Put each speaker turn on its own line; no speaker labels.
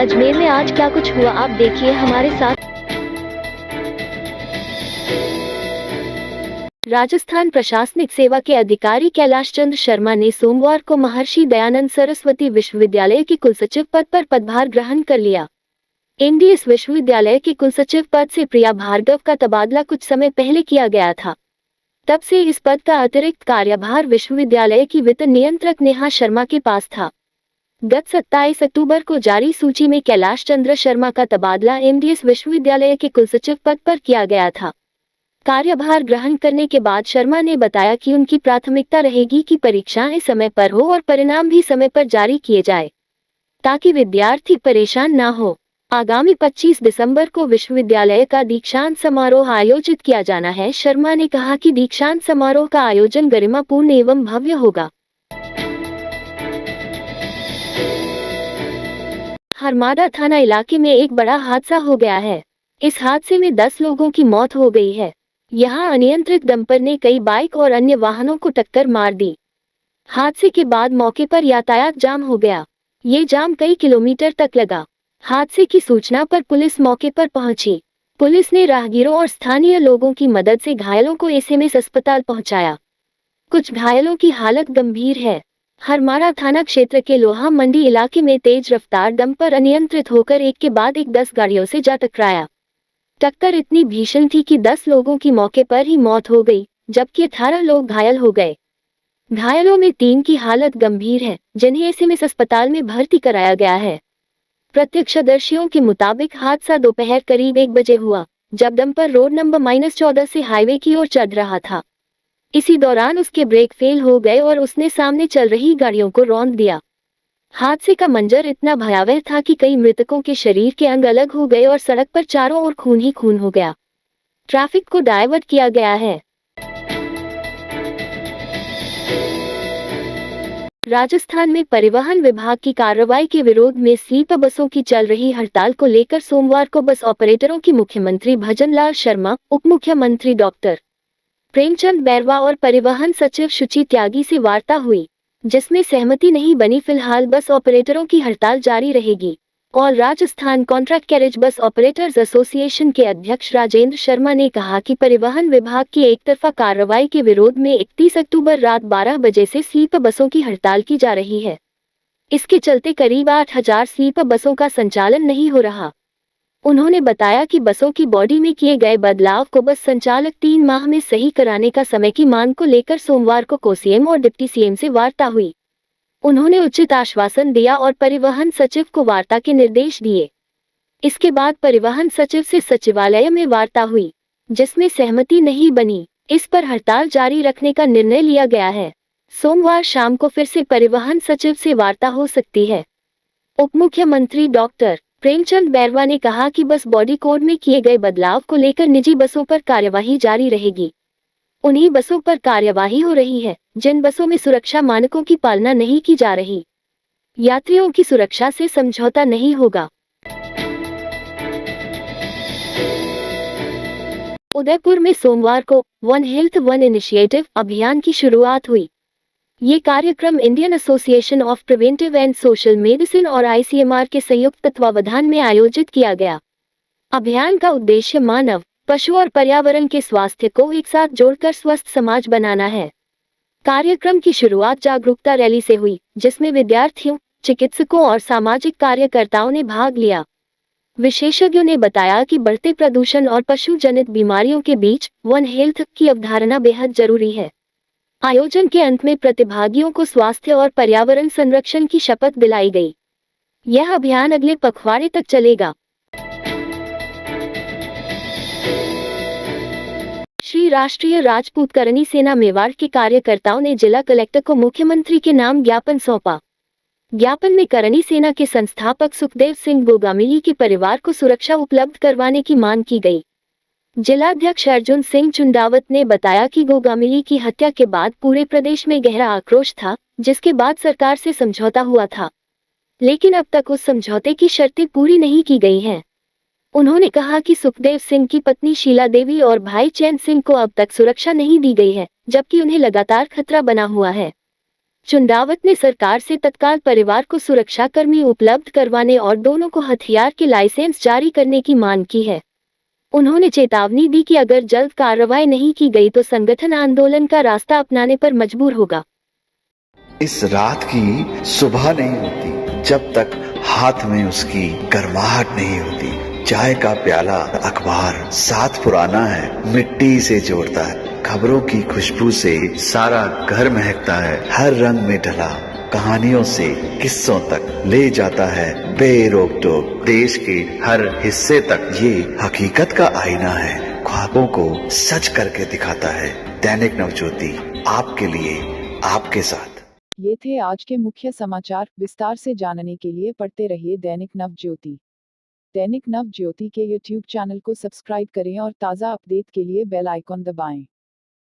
अजमेर में आज क्या कुछ हुआ आप देखिए हमारे साथ। राजस्थान प्रशासनिक सेवा के अधिकारी कैलाश चंद्र शर्मा ने सोमवार को महर्षि दयानंद सरस्वती विश्वविद्यालय के कुलसचिव पद पर पदभार ग्रहण कर लिया। एमडीएस विश्वविद्यालय के कुलसचिव पद से प्रिया भार्गव का तबादला कुछ समय पहले किया गया था। तब से इस पद का अतिरिक्त कार्यभार विश्वविद्यालय की वित्त नियंत्रक नेहा शर्मा के पास था। गत 27 अक्टूबर को जारी सूची में कैलाश चंद्र शर्मा का तबादला एमडीएस विश्वविद्यालय के कुलसचिव पद पर किया गया था। कार्यभार ग्रहण करने के बाद शर्मा ने बताया कि उनकी प्राथमिकता रहेगी कि परीक्षाएं समय पर हो और परिणाम भी समय पर जारी किए जाए, ताकि विद्यार्थी परेशान न हो। आगामी 25 दिसंबर को विश्वविद्यालय का दीक्षांत समारोह आयोजित किया जाना है। शर्मा ने कहा कि दीक्षांत समारोह का आयोजन गरिमापूर्ण एवं भव्य होगा। हरमादा थाना इलाके में एक बड़ा हादसा हो गया है। इस हादसे में 10 लोगों की मौत हो गई है। यहां अनियंत्रित डंपर ने कई बाइक और अन्य वाहनों को टक्कर मार दी। हादसे के बाद मौके पर यातायात जाम हो गया। ये जाम कई किलोमीटर तक लगा। हादसे की सूचना पर पुलिस मौके पर पहुंची। पुलिस ने राहगीरों और स्थानीय लोगों की मदद से घायलों को एसएमएस अस्पताल पहुंचाया। कुछ घायलों की हालत गंभीर है। हरमाड़ा थाना क्षेत्र के लोहा मंडी इलाके में तेज रफ्तार डंपर अनियंत्रित होकर एक के बाद एक 10 गाड़ियों से जा टकराया। टक्कर इतनी भीषण थी कि 10 लोगों की मौके पर ही मौत हो गई, जबकि 18 लोग घायल हो गए। घायलों में 3 की हालत गंभीर है, जिन्हें एसएमएस अस्पताल में भर्ती कराया गया है। प्रत्यक्षदर्शियों के मुताबिक हादसा दोपहर करीब 1 बजे हुआ, जब डंपर रोड नंबर -14 से हाईवे की ओर चढ़ रहा था। इसी दौरान उसके ब्रेक फेल हो गए और उसने सामने चल रही गाड़ियों को रौंद दिया। हादसे का मंजर इतना भयावह था कि कई मृतकों के शरीर के अंग अलग हो गए और सड़क पर चारों ओर खून ही खून हो गया। ट्रैफिक को डायवर्ट किया गया है। राजस्थान में परिवहन विभाग की कार्रवाई के विरोध में स्लीपर बसों की चल रही हड़ताल को लेकर सोमवार को बस ऑपरेटरों की मुख्यमंत्री भजनलाल शर्मा, उप मुख्यमंत्री डॉक्टर प्रेमचंद बैरवा और परिवहन सचिव शुचि त्यागी से वार्ता हुई, जिसमें सहमति नहीं बनी। फिलहाल बस ऑपरेटरों की हड़ताल जारी रहेगी। All Rajasthan contract carriage bus operators association के अध्यक्ष राजेंद्र शर्मा ने कहा कि परिवहन विभाग की एकतरफा कार्रवाई के विरोध में 31 अक्टूबर रात 12 बजे से स्लीपर बसों की हड़ताल की जा रही है। इसके चलते करीब 8000 स्लीपर बसों का संचालन नहीं हो रहा। उन्होंने बताया कि बसों की बॉडी में किए गए बदलाव को बस संचालक 3 माह में सही कराने का समय की मांग को लेकर सोमवार को सीएम और डिप्टी सीएम से वार्ता हुई। उन्होंने उचित आश्वासन दिया और परिवहन सचिव को वार्ता के निर्देश दिए। इसके बाद परिवहन सचिव से सचिवालय में वार्ता हुई, जिसमें सहमति नहीं बनी। इस पर हड़ताल जारी रखने का निर्णय लिया गया है। सोमवार शाम को फिर से परिवहन सचिव से वार्ता हो सकती है। उप मुख्यमंत्री डॉक्टर प्रेमचंद बैरवा ने कहा कि बस बॉडी कोड में किए गए बदलाव को लेकर निजी बसों पर कार्यवाही जारी रहेगी। उन्हीं बसों पर कार्यवाही हो रही है जिन बसों में सुरक्षा मानकों की पालना नहीं की जा रही। यात्रियों की सुरक्षा से समझौता नहीं होगा। उदयपुर में सोमवार को वन हेल्थ वन इनिशिएटिव अभियान की शुरुआत हुई। ये कार्यक्रम Indian association of preventive and social medicine और आईसीएमआर के संयुक्त तत्वावधान में आयोजित किया गया। अभियान का उद्देश्य मानव, पशु और पर्यावरण के स्वास्थ्य को एक साथ जोड़कर स्वस्थ समाज बनाना है। कार्यक्रम की शुरुआत जागरूकता रैली से हुई, जिसमें विद्यार्थियों, चिकित्सकों और सामाजिक कार्यकर्ताओं ने भाग लिया। विशेषज्ञों ने बताया कि बढ़ते प्रदूषण और पशु जनित बीमारियों के बीच वन हेल्थ की अवधारणा बेहद जरूरी है। आयोजन के अंत में प्रतिभागियों को स्वास्थ्य और पर्यावरण संरक्षण की शपथ दिलाई गई। यह अभियान अगले पखवाड़े तक चलेगा। श्री राष्ट्रीय राजपूत करनी सेना मेवाड़ के कार्यकर्ताओं ने जिला कलेक्टर को मुख्यमंत्री के नाम ज्ञापन सौंपा। ज्ञापन में करनी सेना के संस्थापक सुखदेव सिंह गोगामिली के परिवार को सुरक्षा उपलब्ध करवाने की मांग की गई। जिलाध्यक्ष अर्जुन सिंह चुंडावत ने बताया कि गोगामिली की हत्या के बाद पूरे प्रदेश में गहरा आक्रोश था, जिसके बाद सरकार से समझौता हुआ था, लेकिन अब तक उस समझौते की शर्तें पूरी नहीं की गई हैं। उन्होंने कहा कि सुखदेव सिंह की पत्नी शीला देवी और भाई चैन सिंह को अब तक सुरक्षा नहीं दी गई है, जबकि उन्हें लगातार खतरा बना हुआ है। चुंडावत ने सरकार से तत्काल परिवार को सुरक्षाकर्मी उपलब्ध करवाने और दोनों को हथियार के लाइसेंस जारी करने की मांग की है। उन्होंने चेतावनी दी कि अगर जल्द कार्रवाई नहीं की गई तो संगठन आंदोलन का रास्ता अपनाने पर मजबूर होगा।
इस रात की सुबह नहीं होती जब तक हाथ में उसकी गर्माहट नहीं होती। चाय का प्याला, अखबार साथ पुराना है, मिट्टी से जोड़ता है। खबरों की खुशबू से सारा घर महकता है। हर रंग में ढला कहानियों से किस्सों तक ले जाता है बेरोक टोक। देश के हर हिस्से तक ये हकीकत का आईना है। ख्वाबों को सच करके दिखाता है। दैनिक नवज्योति, आपके लिए, आपके साथ।
ये थे आज के मुख्य समाचार। विस्तार से जानने के लिए पढ़ते रहिए दैनिक नवज्योति। दैनिक नवज्योति के YouTube चैनल को सब्सक्राइब करें और ताज़ा अपडेट के लिए बेल आइकॉन दबाएं।